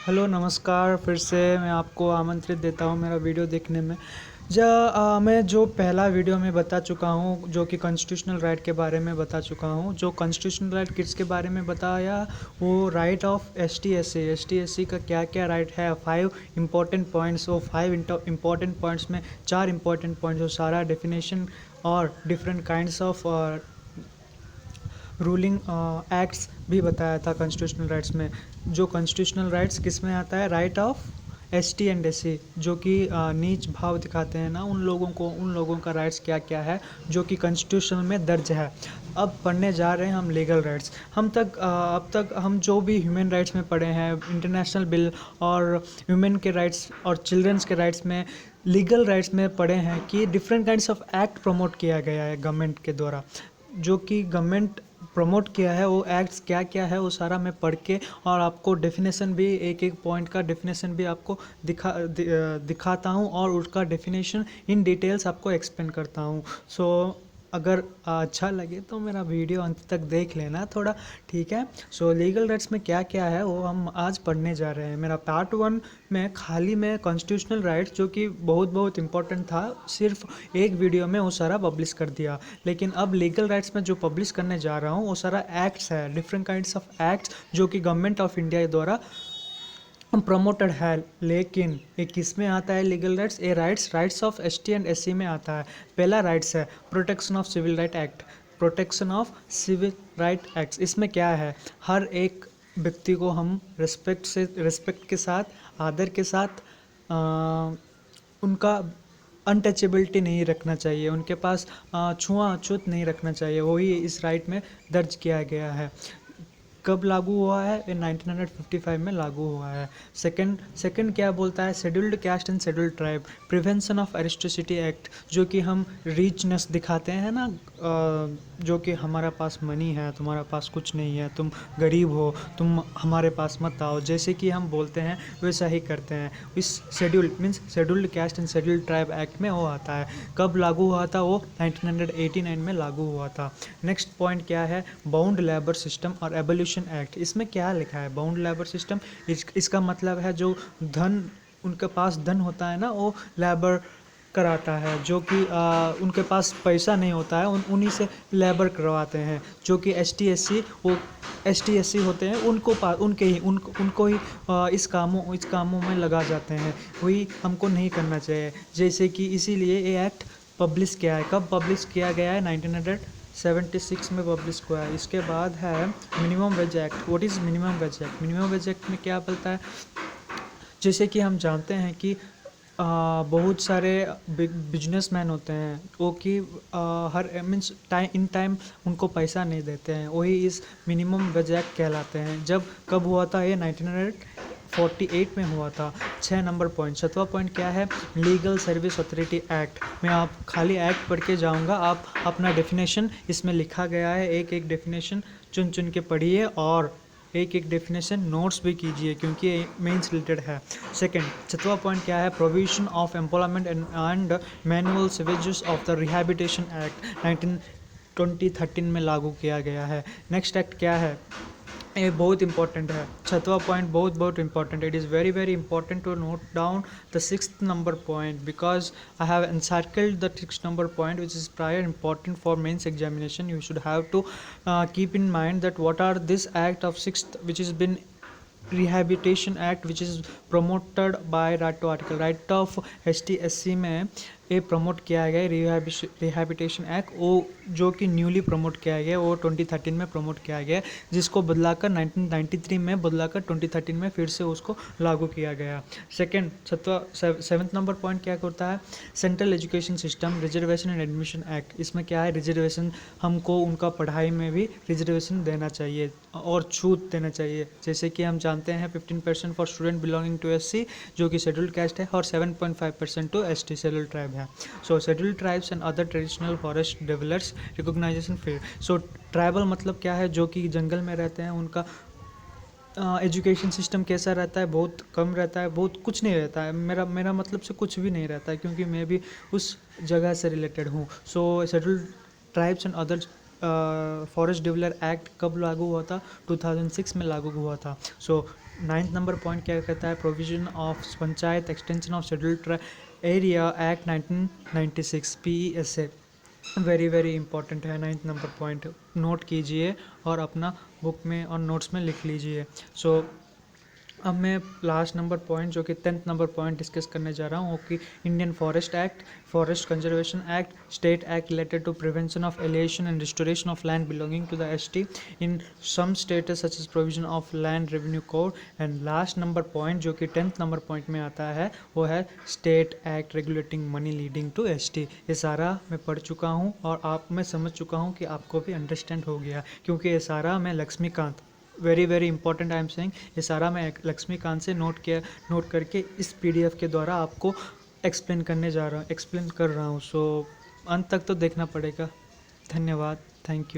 Hello नमस्कार। फिर से मैं आपको आमंत्रित देता हूँ मेरा वीडियो देखने में। मैं जो पहला वीडियो में बता चुका हूँ जो कि कॉन्स्टिट्यूशनल राइट के बारे में बता चुका हूँ। जो कॉन्स्टिट्यूशनल राइट किसके बारे में बताया, वो right of S T S C का क्या क्या राइट है। 5 इम्पोर्टेंट पॉइंट्स, वो 5 इम्पोर्टेंट पॉइंट्स में 4 इम्पोर्टेंट पॉइंट्स, वो सारा डेफिनेशन और different kinds of ruling acts भी बताया था कॉन्स्टिट्यूशनल राइट्स में। जो कॉन्स्टिट्यूशनल राइट्स किस में आता है, right of ST and SC, जो कि नीच भाव दिखाते हैं ना उन लोगों का राइट्स क्या क्या है जो कि कॉन्स्टिट्यूशन में दर्ज है। अब पढ़ने जा रहे हैं हम लीगल राइट्स। अब तक हम जो भी ह्यूमन राइट्स में पढ़े हैं, इंटरनेशनल बिल और ह्यूमन के राइट्स और चिल्ड्रंस के राइट्स में, लीगल राइट्स में पढ़े हैं कि different kinds of act promote किया गया है गवर्नमेंट के द्वारा। जो कि गवर्नमेंट प्रमोट किया है वो एक्ट्स क्या क्या है, वो सारा मैं पढ़ के और आपको डेफिनेशन भी, एक एक पॉइंट का डेफिनेशन भी आपको दिखाता हूँ और उसका डेफिनेशन इन डिटेल्स आपको एक्सप्लेन करता हूँ। सो अगर अच्छा लगे तो मेरा वीडियो अंत तक देख लेना थोड़ा, ठीक है। सो लीगल राइट्स में क्या क्या है वो हम आज पढ़ने जा रहे हैं। मेरा पार्ट 1 में खाली मैं कॉन्स्टिट्यूशनल राइट्स, जो कि बहुत इंपॉर्टेंट था, सिर्फ एक वीडियो में वो सारा पब्लिश कर दिया। लेकिन अब लीगल राइट्स में जो पब्लिश करने जा रहा हूँ वो सारा एक्ट्स है, डिफरेंट काइंड्स ऑफ एक्ट्स जो कि गवर्नमेंट ऑफ इंडिया द्वारा प्रमोटेड है। लेकिन ये किस में आता है लीगल राइट्स, ये rights of ST and SC में आता है। पहला राइट्स है protection of civil right act. Protection of civil right act, इसमें क्या है, हर एक व्यक्ति को हम रिस्पेक्ट के साथ, आदर के साथ उनका अनटचेबिलिटी नहीं रखना चाहिए, उनके पास छुआछूत नहीं रखना चाहिए। वही इस राइट में दर्ज किया गया है। कब लागू हुआ है, ये 1955 में लागू हुआ है। सेकंड क्या बोलता है, scheduled caste and scheduled tribe, prevention of एरिस्टोसिटी एक्ट, जो कि हम रिचनेस दिखाते हैं ना, जो कि हमारा पास मनी है, तुम्हारा पास कुछ नहीं है, तुम गरीब हो, तुम हमारे पास मत आओ, जैसे कि हम बोलते हैं वैसा ही करते हैं। इस scheduled caste and scheduled tribe act में वो आता है। कब लागू हुआ था, वो 1989 में लागू हुआ था। नेक्स्ट पॉइंट क्या है, बाउंड लेबर सिस्टम और एबोल्यूशन एक्ट। इसमें क्या लिखा है, बाउंड लेबर सिस्टम, इसका मतलब है जो धन, उनके पास धन होता है ना, वो लेबर कराता है। जो कि उनके पास पैसा नहीं होता है, उन्हीं से लेबर करवाते हैं। जो कि एस टी एस सी होते हैं, उनको ही इस कामों में लगा जाते हैं। वही हमको नहीं करना चाहिए। जैसे कि इसीलिए ये एक्ट पब्लिश किया है। कब पब्लिश किया गया है, 1976 में पब्लिश हुआ है। इसके बाद है minimum wage act. What is minimum wage act? Minimum wage act में क्या बोलता है, जैसे कि हम जानते हैं कि बहुत सारे बिजनेसमैन होते हैं, वो कि हर मीन्स इन टाइम उनको पैसा नहीं देते हैं, वही इस मिनिमम वेज एक्ट कहलाते हैं। जब कब हुआ था ये, 1948 में हुआ था। 6 नंबर पॉइंट, 7वां पॉइंट क्या है, लीगल सर्विस अथॉरिटी एक्ट। मैं आप खाली एक्ट पढ़ के जाऊंगा, आप अपना डेफिनेशन इसमें लिखा गया है, एक एक डेफिनेशन चुन चुन के पढ़िए और एक एक डेफिनेशन नोट्स भी कीजिए, क्योंकि ये मेंस रिलेटेड है। सेकंड, 6वां पॉइंट क्या है, provision of employment and manual services of the rehabilitation act, 2013 में लागू किया गया है। नेक्स्ट एक्ट क्या है, ये बहुत इंपॉर्टेंट है। 6वां पॉइंट बहुत important. It is very important to note down the 6th number point, because I have encircled the 6th number point, which is prior important for mains examination. You should have to keep in mind that what are this act of 6th which has been rehabilitation act, which is promoted by right to article. Right of ST/SC में ये promote किया गया rehabilitation act, वो जो कि newly promote किया गया, वो 2013 में प्रमोट किया गया, जिसको बदलाकर 1993 में बदलाकर 2013 में फिर से उसको लागू किया गया। सेकेंड, 7th नंबर पॉइंट क्या करता है, central education system reservation and admission act. इसमें क्या है, रिजर्वेशन, हमको उनका पढ़ाई में भी रिजर्वेशन देना चाहिए और छूट देना चाहिए। जैसे कि हम जानते हैं 15% for student belonging to SC, जो कि शेड्यूल्ड कास्ट है, और 7.5% टू ST शेड्यूल्ड ट्राइब है। So scheduled tribes and other traditional forest developers recognization field. So tribal मतलब क्या है, जो कि जंगल में रहते हैं, उनका एजुकेशन सिस्टम कैसा रहता है, बहुत कम रहता है, बहुत कुछ नहीं रहता है। मेरा मतलब से कुछ भी नहीं रहता है, क्योंकि मैं भी उस जगह से रिलेटेड हूँ। So scheduled tribes and other forest developer act कब लागू हुआ था, 2006 में लागू हुआ था। सो 9th नंबर पॉइंट क्या कहता है, provision of panchayat extension of scheduled area act 1996 PESA। Very very important है 9th नंबर पॉइंट, नोट कीजिए और अपना बुक में और नोट्स में लिख लीजिए। सो अब मैं लास्ट नंबर पॉइंट जो कि 10th नंबर पॉइंट डिस्कस करने जा रहा हूँ वो कि Indian forest act, forest conservation act, state act related to prevention of alienation and restoration of land belonging to the S T in some states such as provision of land revenue code. And last number point जो कि 10th number point में आता है वो है state act regulating money leading to ST. ये सारा मैं पढ़ चुका हूँ और आप मैं समझ चुका हूँ कि आपको भी अंडरस्टैंड हो गया, क्योंकि ये सारा मैं Laxmikanth, very very important I am saying, ये सारा मैं लक्ष्मीकांत से नोट करके इस पीडीएफ के द्वारा आपको एक्सप्लेन कर रहा हूँ। सो अंत तक तो देखना पड़ेगा। धन्यवाद, थैंक यू।